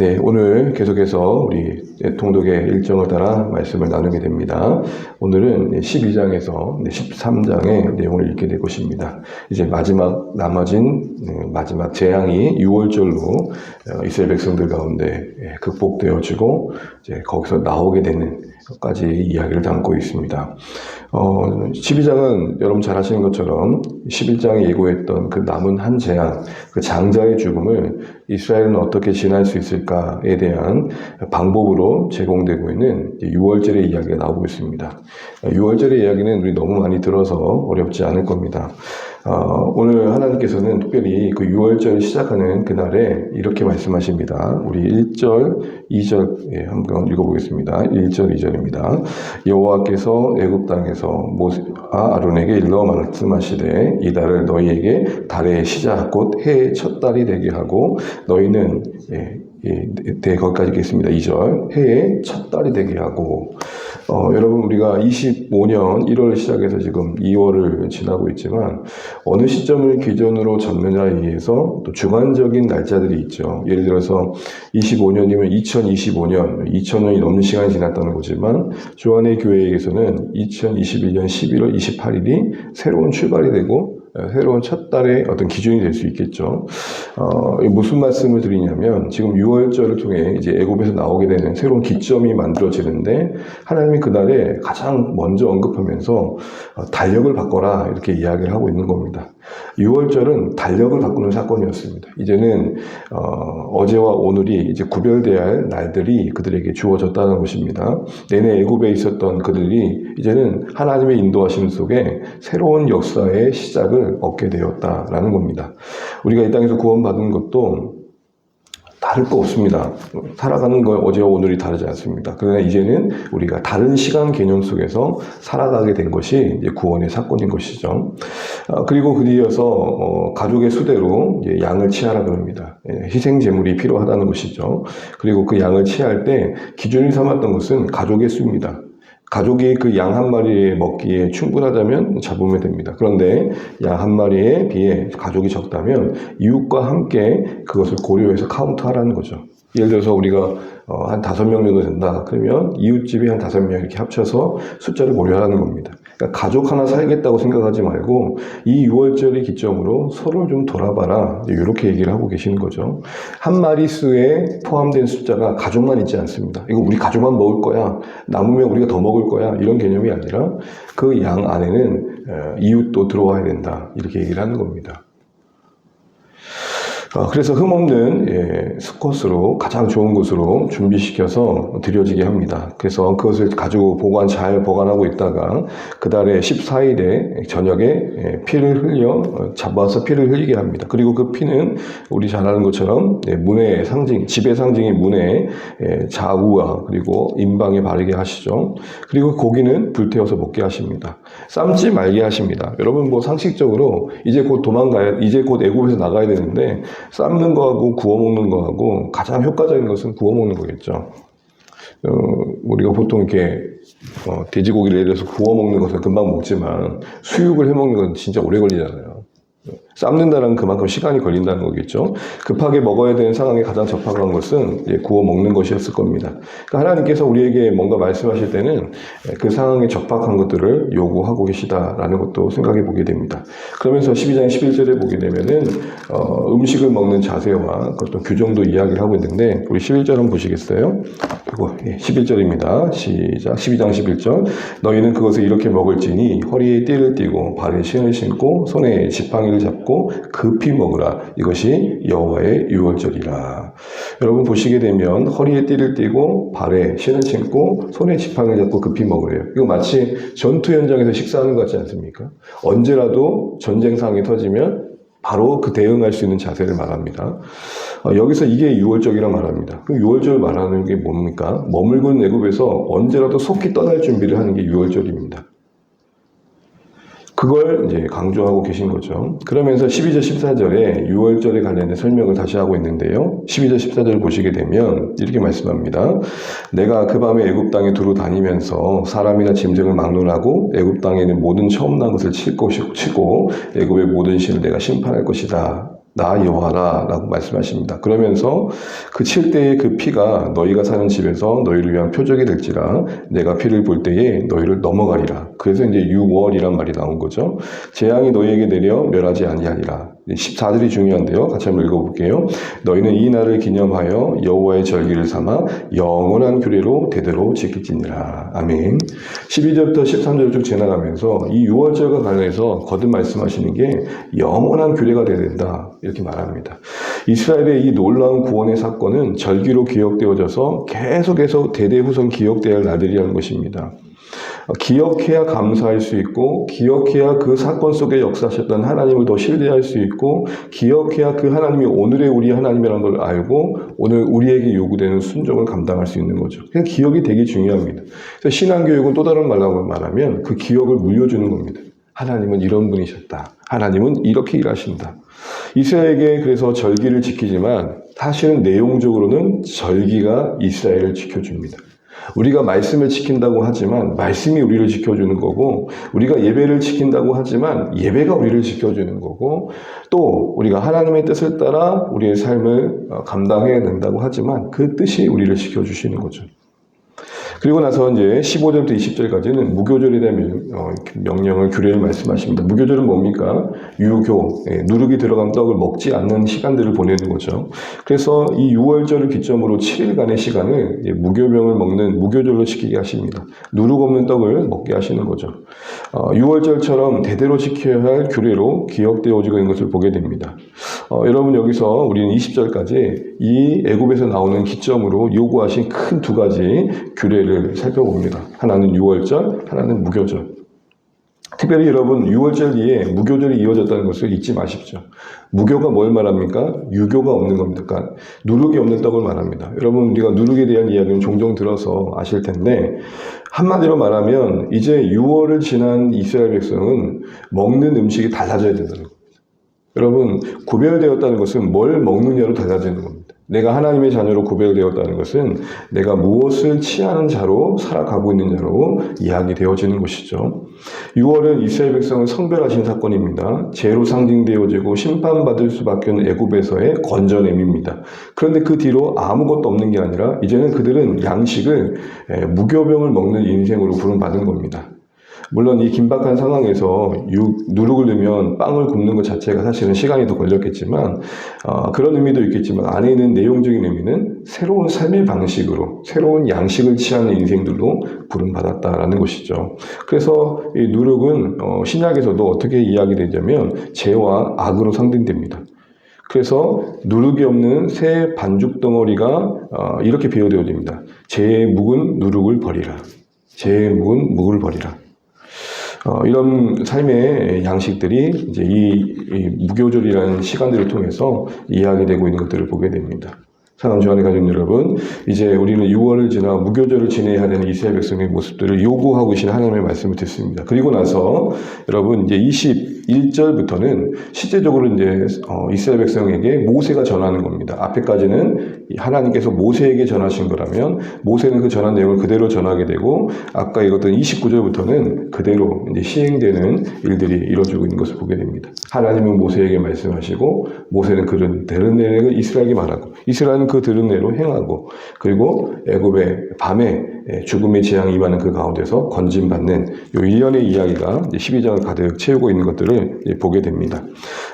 네, 오늘 계속해서 우리 통독의 일정을 따라 말씀을 나누게 됩니다. 오늘은 12장에서 13장의 내용을 읽게 될 것입니다. 이제 남아진 마지막 재앙이 6월절로 이스라엘 백성들 가운데 극복되어지고 이제 거기서 나오게 되는 것까지 이야기를 담고 있습니다. 12장은 여러분 잘 아시는 것처럼 11장에 예고했던 그 남은 한 재앙, 그 장자의 죽음을 이스라엘은 어떻게 지날 수 있을까에 대한 방법으로 제공되고 있는 6월절의 이야기가 나오고 있습니다. 6월절의 이야기는 우리 너무 많이 들어서 어렵지 않을 겁니다. 오늘 하나님께서는 특별히 그 6월절을 시작하는 그날에 이렇게 말씀하십니다. 우리 1절, 2절 한번 읽어보겠습니다. 1절, 2절입니다. 여호와께서 애굽 땅에서 모세와 아론에게 일러 말씀하시되 이 달을 너희에게 달의 시작 곧 해의 첫 달이 되게 하고 너희는 거기까지 읽겠습니다. 2절 해의 첫 달이 되게 하고 여러분 우리가 25년 1월 시작해서 지금 2월을 지나고 있지만 어느 시점을 기준으로 잡느냐에 의해서 또 주관적인 날짜들이 있죠. 예를 들어서 25년이면 2025년, 2000년이 넘는 시간이 지났다는 거지만 주안의 교회에게서는 2021년 11월 28일이 새로운 출발이 되고 새로운 첫 달의 어떤 기준이 될 수 있겠죠. 무슨 말씀을 드리냐면 지금 6월절을 통해 이제 애굽에서 나오게 되는 새로운 기점이 만들어지는데 하나님이 그날에 가장 먼저 언급하면서 달력을 바꿔라 이렇게 이야기를 하고 있는 겁니다. 6월절은 달력을 바꾸는 사건이었습니다. 이제는 어제와 오늘이 이제 구별돼야 할 날들이 그들에게 주어졌다는 것입니다. 내내 애굽에 있었던 그들이 이제는 하나님의 인도하심 속에 새로운 역사의 시작을 얻게 되었다라는 겁니다. 우리가 이 땅에서 구원받은 것도 다를 거 없습니다. 살아가는 건 어제와 오늘이 다르지 않습니다. 그러나 이제는 우리가 다른 시간 개념 속에서 살아가게 된 것이 이제 구원의 사건인 것이죠. 그리고 그 뒤이어서 가족의 수대로 이제 양을 치하라 그럽니다. 희생 제물이 필요하다는 것이죠. 그리고 그 양을 치할 때 기준을 삼았던 것은 가족의 수입니다. 가족이 그 양 한 마리에 먹기에 충분하다면 잡으면 됩니다. 그런데 양 한 마리에 비해 가족이 적다면 이웃과 함께 그것을 고려해서 카운트하라는 거죠. 예를 들어서 우리가 한 5명 정도 된다. 그러면 이웃집이 한 5명 이렇게 합쳐서 숫자를 고려하라는 겁니다. 그러니까 가족 하나 살겠다고 생각하지 말고 이 6월절의 기점으로 서로를 좀 돌아봐라. 이렇게 얘기를 하고 계시는 거죠. 한 마리수에 포함된 숫자가 가족만 있지 않습니다. 이거 우리 가족만 먹을 거야. 남으면 우리가 더 먹을 거야. 이런 개념이 아니라 그 양 안에는 이웃도 들어와야 된다. 이렇게 얘기를 하는 겁니다. 그래서 흠없는 수컷으로 가장 좋은 곳으로 준비시켜서 드려지게 합니다. 그래서 그것을 가지고 잘 보관하고 있다가 그달에 14일에 저녁에 피를 흘려 잡아서 피를 흘리게 합니다. 그리고 그 피는 우리 잘 아는 것처럼 문의 상징, 지배 상징인 문의 좌우와 그리고 임방에 바르게 하시죠. 그리고 고기는 불태워서 먹게 하십니다. 삶지 말게 하십니다. 여러분 상식적으로 이제 곧 이제 곧 애굽에서 나가야 되는데 삶는 거하고 구워 먹는 거하고 가장 효과적인 것은 구워 먹는 거겠죠. 우리가 보통 이렇게 돼지고기를 예를 들어서 구워 먹는 것은 금방 먹지만 수육을 해 먹는 건 진짜 오래 걸리잖아요. 삶는다는 그만큼 시간이 걸린다는 거겠죠. 급하게 먹어야 되는 상황에 가장 적합한 것은 구워 먹는 것이었을 겁니다. 그러니까 하나님께서 우리에게 뭔가 말씀하실 때는 그 상황에 적합한 것들을 요구하고 계시다라는 것도 생각해 보게 됩니다. 그러면서 12장 11절에 보게 되면은 음식을 먹는 자세와 어떤 규정도 이야기를 하고 있는데 우리 11절 한번 보시겠어요? 이거 11절입니다. 시작. 12장 11절. 너희는 그것을 이렇게 먹을지니 허리에 띠를 띠고 발에 신을 신고 손에 지팡이를 잡고 급히 먹으라. 이것이 여호와의 6월절이라. 여러분 보시게 되면 허리에 띠를 띠고 발에 신을 신고 손에 지팡이를 잡고 급히 먹으래요. 이거 마치 전투 현장에서 식사하는 것 같지 않습니까? 언제라도 전쟁 상황이 터지면 바로 그 대응할 수 있는 자세를 말합니다. 여기서 이게 6월절이라 말합니다. 그 6월절 말하는 게 뭡니까? 머물고 있는 애굽에서 언제라도 속히 떠날 준비를 하는 게 6월절입니다. 그걸 이제 강조하고 계신 거죠. 그러면서 12절 14절에 6월절에 관련된 설명을 다시 하고 있는데요. 12절 14절을 보시게 되면 이렇게 말씀합니다. 내가 그 밤에 애굽 땅에 두루 다니면서 사람이나 짐승을 막론하고 애굽 땅에는 모든 처음 난 것을 치고 애굽의 모든 신을 내가 심판할 것이다. 나 여호와라 라고 말씀하십니다. 그러면서 그 칠 때의 그 피가 너희가 사는 집에서 너희를 위한 표적이 될지라 내가 피를 볼 때에 너희를 넘어가리라. 그래서 이제 6월이란 말이 나온 거죠. 재앙이 너희에게 내려 멸하지 아니하리라. 14절이 중요한데요. 같이 한번 읽어볼게요. 너희는 이 날을 기념하여 여호와의 절기를 삼아 영원한 규례로 대대로 지킬지니라. 아멘. 12절부터 13절을 쭉 지나가면서 이 6월절과 관련해서 거듭 말씀하시는 게 영원한 규례가 되어야 된다. 이렇게 말합니다. 이스라엘의 이 놀라운 구원의 사건은 절기로 기억되어져서 계속해서 대대후손 기억되어야 할 날들이라는 것입니다. 기억해야 감사할 수 있고 기억해야 그 사건 속에 역사하셨던 하나님을 더 신뢰할 수 있고 기억해야 그 하나님이 오늘의 우리 하나님이라는 걸 알고 오늘 우리에게 요구되는 순종을 감당할 수 있는 거죠. 그냥 기억이 되게 중요합니다. 그래서 신앙교육은 또 다른 말로 말하면 그 기억을 물려주는 겁니다. 하나님은 이런 분이셨다. 하나님은 이렇게 일하신다. 이스라엘에게 그래서 절기를 지키지만 사실은 내용적으로는 절기가 이스라엘을 지켜줍니다. 우리가 말씀을 지킨다고 하지만 말씀이 우리를 지켜주는 거고 우리가 예배를 지킨다고 하지만 예배가 우리를 지켜주는 거고 또 우리가 하나님의 뜻을 따라 우리의 삶을 감당해야 된다고 하지만 그 뜻이 우리를 지켜주시는 거죠. 그리고 나서 이제 15절부터 20절까지는 무교절에 대한 명령을, 규례를 말씀하십니다. 무교절은 뭡니까? 유교, 누룩이 들어간 떡을 먹지 않는 시간들을 보내는 거죠. 그래서 이 6월절을 기점으로 7일간의 시간을 무교병을 먹는 무교절로 지키게 하십니다. 누룩 없는 떡을 먹게 하시는 거죠. 6월절처럼 대대로 지켜야 할 규례로 기억되어지고 있는 것을 보게 됩니다. 여러분 여기서 우리는 20절까지 이 애굽에서 나오는 기점으로 요구하신 큰 두 가지 규례를 살펴봅니다. 하나는 6월절, 하나는 무교절. 특별히 여러분 6월절 뒤에 무교절이 이어졌다는 것을 잊지 마십시오. 무교가 뭘 말합니까? 유교가 없는 겁니다. 그러니까 누룩이 없는 떡을 말합니다. 여러분 우리가 누룩에 대한 이야기는 종종 들어서 아실 텐데 한마디로 말하면 이제 6월을 지난 이스라엘 백성은 먹는 음식이 달라져야 된다는 겁니다. 여러분 구별되었다는 것은 뭘 먹느냐로 달라지는 겁니다. 내가 하나님의 자녀로 구별되었다는 것은 내가 무엇을 취하는 자로 살아가고 있는 자로 이야기되어지는 것이죠. 6월은 이스라엘 백성을 성별하신 사건입니다. 죄로 상징되어지고 심판받을 수밖에 없는 애굽에서의 건져냄입니다. 그런데 그 뒤로 아무것도 없는 게 아니라 이제는 그들은 양식을 무교병을 먹는 인생으로 부름받은 겁니다. 물론 이 긴박한 상황에서 누룩을 넣으면 빵을 굽는 것 자체가 사실은 시간이 더 걸렸겠지만 그런 의미도 있겠지만 안에 있는 내용적인 의미는 새로운 삶의 방식으로 새로운 양식을 취하는 인생들로 부름받았다라는 것이죠. 그래서 이 누룩은 신약에서도 어떻게 이야기되냐면 죄와 악으로 상징됩니다. 그래서 누룩이 없는 새 반죽 덩어리가 이렇게 비유되어집니다. 죄의 묵은 누룩을 버리라. 죄의 묵은 묵을 버리라. 이런 삶의 양식들이 이제 이 무교절이라는 시간들을 통해서 이야기되고 있는 것들을 보게 됩니다. 사랑하는 주 안에 가족 여러분, 이제 우리는 6월을 지나 무교절을 지내야 되는 이스라엘 백성의 모습들을 요구하고 계신 하나님의 말씀을 듣습니다. 그리고 나서 여러분 이제 21절부터는 실제적으로 이제 이스라엘 백성에게 모세가 전하는 겁니다. 앞에까지는 하나님께서 모세에게 전하신 거라면 모세는 그 전한 내용을 그대로 전하게 되고 아까 읽었던 29절부터는 그대로 이제 시행되는 일들이 이루어지고 있는 것을 보게 됩니다. 하나님은 모세에게 말씀하시고 모세는 그런 들은 내용을 이스라엘에게 말하고 이스라엘은 그 들은 대로 행하고 그리고 애굽의 밤에 죽음의 재앙이 임하는 그 가운데서 건짐받는 이 일련의 이야기가 12장을 가득 채우고 있는 것들을 보게 됩니다.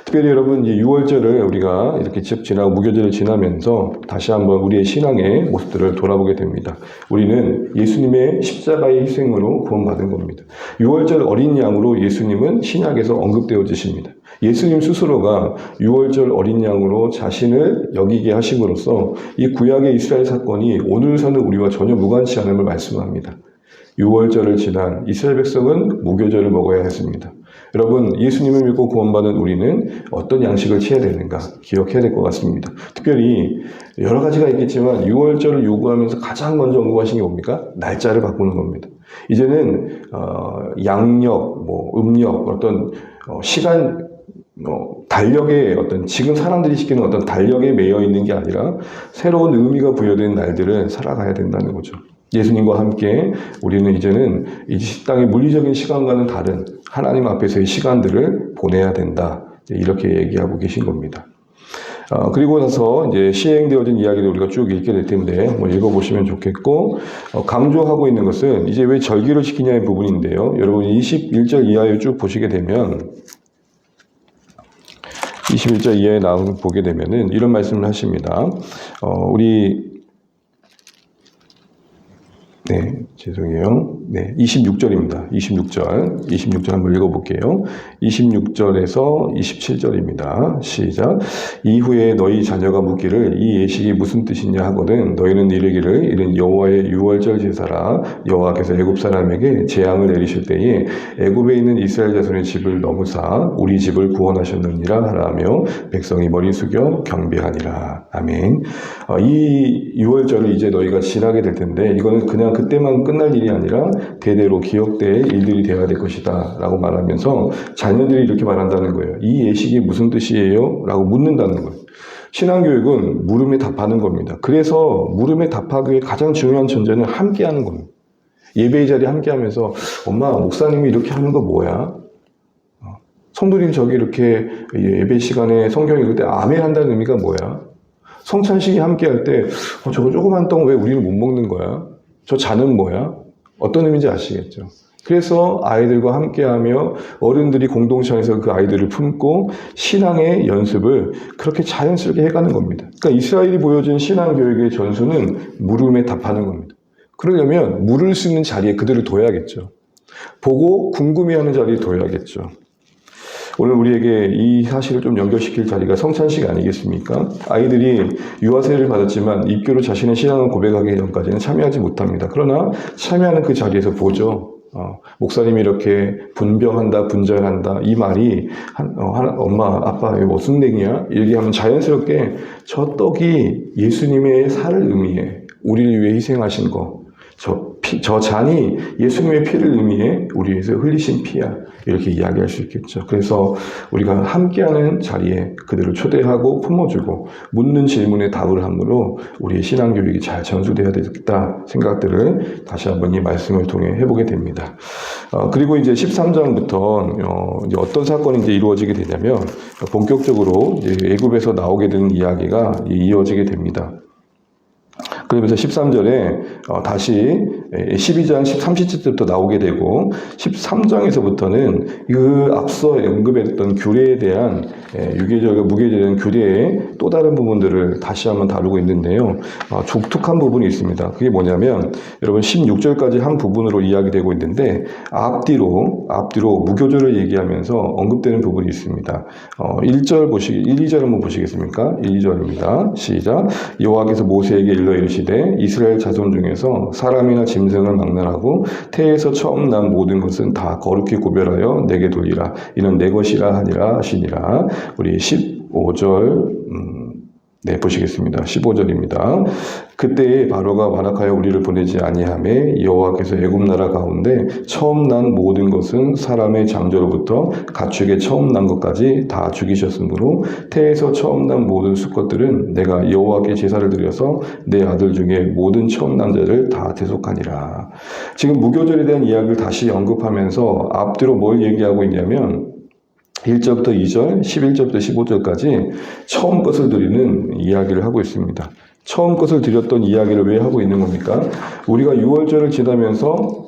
특별히 여러분 6월절을 우리가 이렇게 쭉 지나고 무교절을 지나면서 다시 한번 우리의 신앙의 모습들을 돌아보게 됩니다. 우리는 예수님의 십자가의 희생으로 구원받은 겁니다. 6월절 어린 양으로 예수님은 신약에서 언급되어지십니다. 예수님 스스로가 6월절 어린 양으로 자신을 여기게 하심으로써 이 구약의 이스라엘 사건이 오늘 사는 우리와 전혀 무관치 않음을 말씀합니다. 6월절을 지난 이스라엘 백성은 무교절을 먹어야 했습니다. 여러분 예수님을 믿고 구원받은 우리는 어떤 양식을 취해야 되는가 기억해야 될 것 같습니다. 특별히 여러 가지가 있겠지만 6월절을 요구하면서 가장 먼저 언급하신 게 뭡니까? 날짜를 바꾸는 겁니다. 이제는 양력, 음력, 어떤 시간 달력에 어떤 지금 사람들이 시키는 어떤 달력에 매여 있는 게 아니라 새로운 의미가 부여된 날들을 살아가야 된다는 거죠. 예수님과 함께 우리는 이제는 이 땅의 물리적인 시간과는 다른 하나님 앞에서의 시간들을 보내야 된다. 이렇게 얘기하고 계신 겁니다. 그리고 나서 이제 시행되어진 이야기를 우리가 쭉 읽게 될 텐데 한번 읽어보시면 좋겠고, 강조하고 있는 것은 이제 왜 절기를 지키냐의 부분인데요. 여러분 21절 이하에 쭉 보시게 되면 21절 이하에 보게 되면은 이런 말씀을 하십니다. 죄송해요. 26절입니다. 26절 한번 읽어볼게요. 26절에서 27절입니다. 시작. 이후에 너희 자녀가 묻기를 이 예식이 무슨 뜻이냐 하거든 너희는 이르기를 이는 여호와의 유월절 제사라. 여호와께서 애굽 사람에게 재앙을 내리실 때에 애굽에 있는 이스라엘 자손의 집을 넘으사 우리 집을 구원하셨느니라 하라며 백성이 머리 숙여 경배하니라. 아멘. 이 유월절을 이제 너희가 지나게 될 텐데 이거는 그냥 그때만 끝날 일이 아니라 대대로 기억될 일들이 되어야 될 것이다 라고 말하면서 자녀들이 이렇게 말한다는 거예요. 이 예식이 무슨 뜻이에요? 라고 묻는다는 거예요. 신앙교육은 물음에 답하는 겁니다. 그래서 물음에 답하기 위해 가장 중요한 전제는 함께하는 겁니다. 예배의 자리에 함께하면서 엄마 목사님이 이렇게 하는 거 뭐야? 성도님 저기 이렇게 예배 시간에 성경 읽을 때 아멘 한다는 의미가 뭐야? 성찬식이 함께할 때 저거 조그만 떡 왜 우리는 못 먹는 거야? 저 잔은 뭐야? 어떤 의미인지 아시겠죠? 그래서 아이들과 함께하며 어른들이 공동체에서 그 아이들을 품고 신앙의 연습을 그렇게 자연스럽게 해가는 겁니다. 그러니까 이스라엘이 보여준 신앙교육의 전수는 물음에 답하는 겁니다. 그러려면 물을 수 있는 자리에 그들을 둬야겠죠. 보고 궁금해하는 자리에 둬야겠죠. 오늘 우리에게 이 사실을 좀 연결시킬 자리가 성찬식 아니겠습니까? 아이들이 유아세를 받았지만 입교로 자신의 신앙을 고백하기 전까지는 참여하지 못합니다. 그러나 참여하는 그 자리에서 보죠. 목사님이 이렇게 분별한다, 분절한다 이 말이 엄마, 아빠 이거 무슨 얘기야? 얘기하면 자연스럽게 저 떡이 예수님의 살을 의미해. 우리를 위해 희생하신 거. 저 잔이 예수님의 피를 의미해 우리 위해서 흘리신 피야. 이렇게 이야기할 수 있겠죠. 그래서 우리가 함께하는 자리에 그들을 초대하고 품어주고 묻는 질문에 답을 함으로 우리의 신앙교육이 잘 전수되어야 되겠다 생각들을 다시 한번 이 말씀을 통해 해보게 됩니다. 그리고 이제 13장부터 이제 어떤 사건이 이제 이루어지게 되냐면 본격적으로 이제 애굽에서 나오게 되는 이야기가 이어지게 됩니다. 그러면서 13절에 다시 12장 30절부터 나오게 되고 13장에서부터는 그 앞서 언급했던 규례에 대한 유계절과 무계절에 대한 규례의 또 다른 부분들을 다시 한번 다루고 있는데요. 독특한 부분이 있습니다. 그게 뭐냐면 여러분 16절까지 한 부분으로 이야기되고 있는데 앞뒤로 무교절을 얘기하면서 언급되는 부분이 있습니다. 1, 2절 한번 보시겠습니까? 1, 2절입니다. 시작. 여호와께서 모세에게 일러 이르시되 이스라엘 자손 중에서 사람이나 짐승을 막론하고 태에서 처음 난 모든 것은 다 거룩히 구별하여 내게 돌리라. 이는 내 것이라 하니라 하시니라. 우리 15절 보시겠습니다. 15절입니다. 그때에 바로가 완악하여 우리를 보내지 아니하매 여호와께서 애굽 나라 가운데 처음 난 모든 것은 사람의 장조로부터 가축의 처음 난 것까지 다 죽이셨으므로 태에서 처음 난 모든 수컷들은 내가 여호와께 제사를 드려서 내 아들 중에 모든 처음 난 자를 다 대속하니라. 지금 무교절에 대한 이야기를 다시 언급하면서 앞뒤로 뭘 얘기하고 있냐면 1절부터 2절, 11절부터 15절까지 처음 것을 드리는 이야기를 하고 있습니다. 처음 것을 드렸던 이야기를 왜 하고 있는 겁니까? 우리가 유월절을 지나면서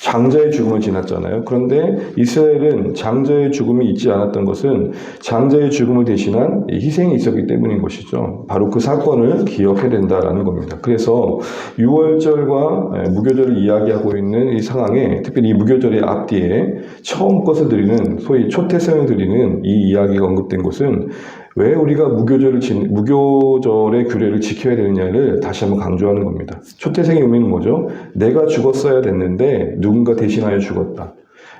장자의 죽음을 지났잖아요. 그런데 이스라엘은 장자의 죽음이 있지 않았던 것은 장자의 죽음을 대신한 희생이 있었기 때문인 것이죠. 바로 그 사건을 기억해야 된다라는 겁니다. 그래서 유월절과 무교절을 이야기하고 있는 이 상황에 특별히 이 무교절의 앞뒤에 처음 것을 드리는 소위 초태생을 드리는 이 이야기가 언급된 것은 왜 우리가 무교절의 규례를 지켜야 되느냐를 다시 한번 강조하는 겁니다. 초태생의 의미는 뭐죠? 내가 죽었어야 됐는데 누군가 대신하여 죽었다.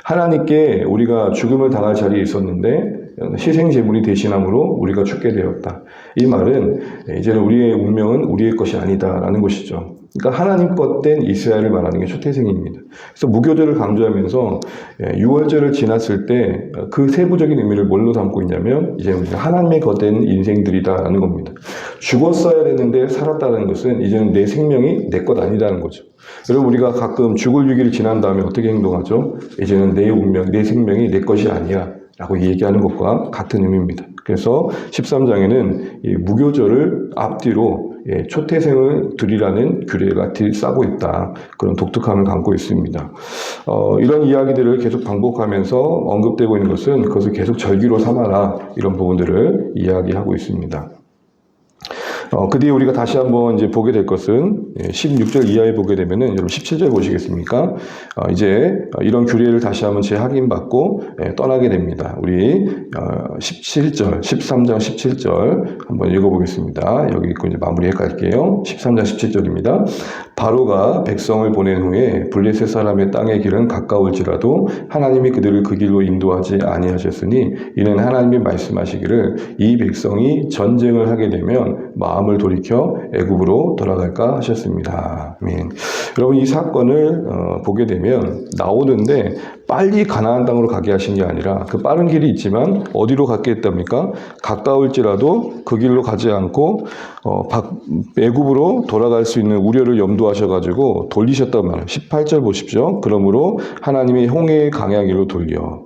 하나님께 우리가 죽음을 당할 자리에 있었는데 희생 제물이 대신함으로 우리가 죽게 되었다. 이 말은 이제는 우리의 운명은 우리의 것이 아니다라는 것이죠. 그러니까 하나님 것된 이스라엘을 말하는 게 초태생입니다. 그래서 무교절을 강조하면서 유월절을 지났을 때 그 세부적인 의미를 뭘로 담고 있냐면 이제 우리가 하나님의 것된 인생들이다라는 겁니다. 죽었어야 되는데 살았다는 것은 이제는 내 생명이 내 것 아니다는 거죠. 여러분 우리가 가끔 죽을 위기를 지난 다음에 어떻게 행동하죠? 이제는 내 운명, 내 생명이 내 것이 아니야 라고 얘기하는 것과 같은 의미입니다. 그래서 13장에는 이 무교절을 앞뒤로 초태생을 드리라는 규례가 싸고 있다. 그런 독특함을 담고 있습니다. 이런 이야기들을 계속 반복하면서 언급되고 있는 것은 그것을 계속 절기로 삼아라. 이런 부분들을 이야기하고 있습니다. 그 뒤에 우리가 다시 한번 이제 보게 될 것은 16절 이하에 보게 되면은 여러분 17절 보시겠습니까? 이제 이런 규례를 다시 한번 재확인받고 떠나게 됩니다. 우리 17절, 13장 17절 한번 읽어보겠습니다. 여기 있고 이제 마무리해 갈게요. 13장 17절입니다. 바로가 백성을 보낸 후에 블레셋 사람의 땅의 길은 가까울지라도 하나님이 그들을 그 길로 인도하지 아니하셨으니 이는 하나님이 말씀하시기를 이 백성이 전쟁을 하게 되면 마음을 돌이켜 애굽으로 돌아갈까 하셨습니다. 아멘. 여러분 이 사건을 보게 되면 나오는데 빨리 가나안 땅으로 가게 하신 게 아니라 그 빠른 길이 있지만 어디로 갔게 했답니까? 가까울지라도 그 길로 가지 않고 애굽으로 돌아갈 수 있는 우려를 염두하셔가지고 돌리셨단 말이에요. 18절 보십시오. 그러므로 하나님이 홍해의 광야 길로 돌려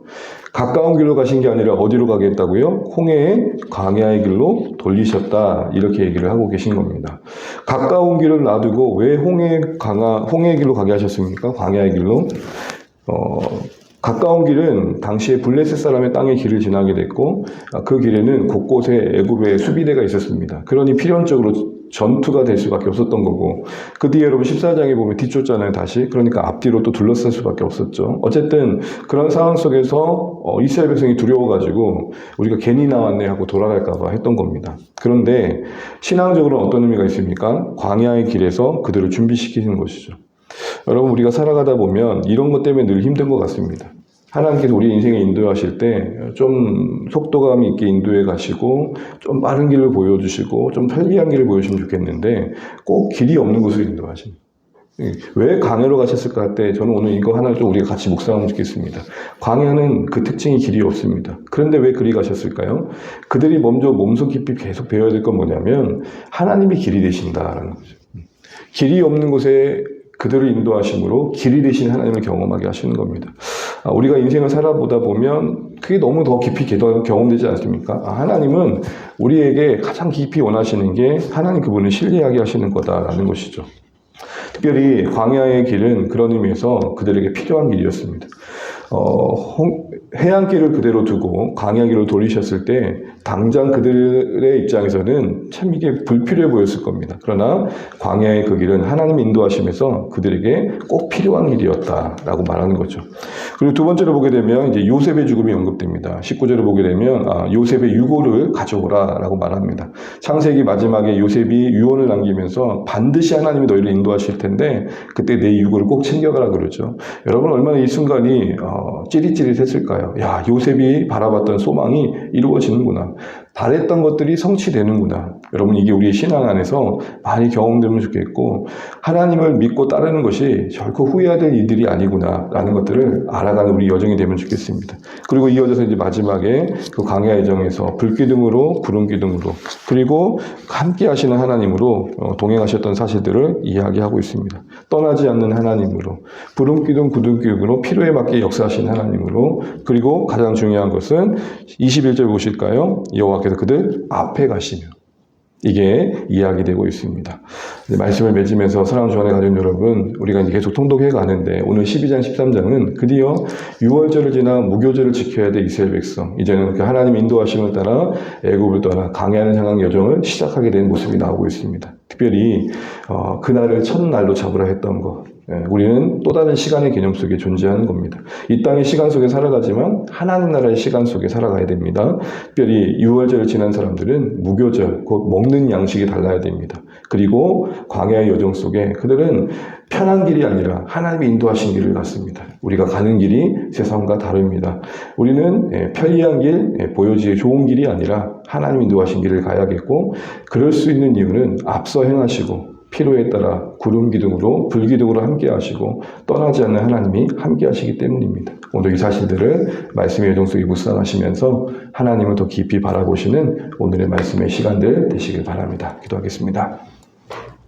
가까운 길로 가신 게 아니라 어디로 가게 했다고요? 홍해의 광야의 길로 돌리셨다. 이렇게 얘기를 하고 계신 겁니다. 가까운 길을 놔두고 왜 홍해의 길로 가게 하셨습니까? 광야의 길로. 가까운 길은 당시에 블레셋 사람의 땅의 길을 지나게 됐고 그 길에는 곳곳에 애굽의 수비대가 있었습니다. 그러니 필연적으로 전투가 될 수밖에 없었던 거고 그 뒤에 여러분 14장에 보면 뒤쫓잖아요 다시. 그러니까 앞뒤로 또 둘러쌀 수밖에 없었죠. 어쨌든 그런 상황 속에서 이스라엘 백성이 두려워가지고 우리가 괜히 나왔네 하고 돌아갈까 봐 했던 겁니다. 그런데 신앙적으로는 어떤 의미가 있습니까? 광야의 길에서 그들을 준비시키는 것이죠. 여러분 우리가 살아가다 보면 이런 것 때문에 늘 힘든 것 같습니다. 하나님께서 우리 인생에 인도하실 때 좀 속도감 있게 인도해 가시고 좀 빠른 길을 보여주시고 좀 편리한 길을 보여주시면 좋겠는데 꼭 길이 없는 곳을 인도하십니다. 왜 광야로 가셨을까 할 때 저는 오늘 이거 하나 좀 우리가 같이 묵상하면 좋겠습니다. 광야는 그 특징이 길이 없습니다. 그런데 왜 그리 가셨을까요? 그들이 먼저 몸속 깊이 계속 배워야 될 건 뭐냐면 하나님이 길이 되신다라는 거죠. 길이 없는 곳에 그들을 인도하심으로 길이 되신 하나님을 경험하게 하시는 겁니다. 우리가 인생을 살아보다 보면 그게 너무 더 깊이 경험되지 않습니까? 하나님은 우리에게 가장 깊이 원하시는 게 하나님 그분을 신뢰하게 하시는 거다라는 것이죠. 특별히 광야의 길은 그런 의미에서 그들에게 필요한 길이었습니다. 해안길을 그대로 두고 광야길로 돌리셨을 때 당장 그들의 입장에서는 참 이게 불필요해 보였을 겁니다. 그러나 광야의 그 길은 하나님이 인도하시면서 그들에게 꼭 필요한 길이었다라고 말하는 거죠. 그리고 두 번째로 보게 되면 이제 요셉의 죽음이 언급됩니다. 19절을 보게 되면 요셉의 유고를 가져오라라고 말합니다. 창세기 마지막에 요셉이 유언을 남기면서 반드시 하나님이 너희를 인도하실 텐데 그때 내 유고를 꼭 챙겨가라 그러죠. 여러분 얼마나 이 순간이 찌릿찌릿했을까요? 야, 요셉이 바라봤던 소망이 이루어지는구나. 바랬던 것들이 성취되는구나. 여러분 이게 우리의 신앙 안에서 많이 경험되면 좋겠고 하나님을 믿고 따르는 것이 결코 후회해야 될 일들이 아니구나 라는 것들을 알아가는 우리 여정이 되면 좋겠습니다. 그리고 이어져서 이제 마지막에 그 광야 여정에서 불기둥으로 구름기둥으로 그리고 함께 하시는 하나님으로 동행하셨던 사실들을 이야기하고 있습니다. 떠나지 않는 하나님으로 구름기둥 구름기둥으로 필요에 맞게 역사하신 하나님으로 그리고 가장 중요한 것은 21절 보실까요? 여호와께서 그들 앞에 가시며 이게 이야기되고 있습니다. 말씀을 맺으면서 사랑하는 주안의 가족 여러분, 우리가 이제 계속 통독해 가는데 오늘 12장, 13장은 드디어 유월절을 지나 무교절을 지켜야 될 이스라엘 백성, 이제는 그 하나님 인도하심을 따라 애굽을 떠나 광야를 향한 여정을 시작하게 된 모습이 나오고 있습니다. 특별히 그날을 첫날로 잡으라 했던 것, 우리는 또 다른 시간의 개념 속에 존재하는 겁니다. 이 땅의 시간 속에 살아가지만 하나님 나라의 시간 속에 살아가야 됩니다. 특별히 유월절을 지난 사람들은 무교절, 곧 먹는 양식이 달라야 됩니다. 그리고 광야의 여정 속에 그들은 편한 길이 아니라 하나님이 인도하신 길을 갔습니다. 우리가 가는 길이 세상과 다릅니다. 우리는 편리한 길, 보여지기 좋은 길이 아니라 하나님 인도하신 길을 가야겠고 그럴 수 있는 이유는 앞서 행하시고 필요에 따라 구름 기둥으로 불기둥으로 함께 하시고 떠나지 않는 하나님이 함께 하시기 때문입니다. 오늘 이 사실들을 말씀의 여정 속에 묵상하시면서 하나님을 더 깊이 바라보시는 오늘의 말씀의 시간들 되시길 바랍니다. 기도하겠습니다.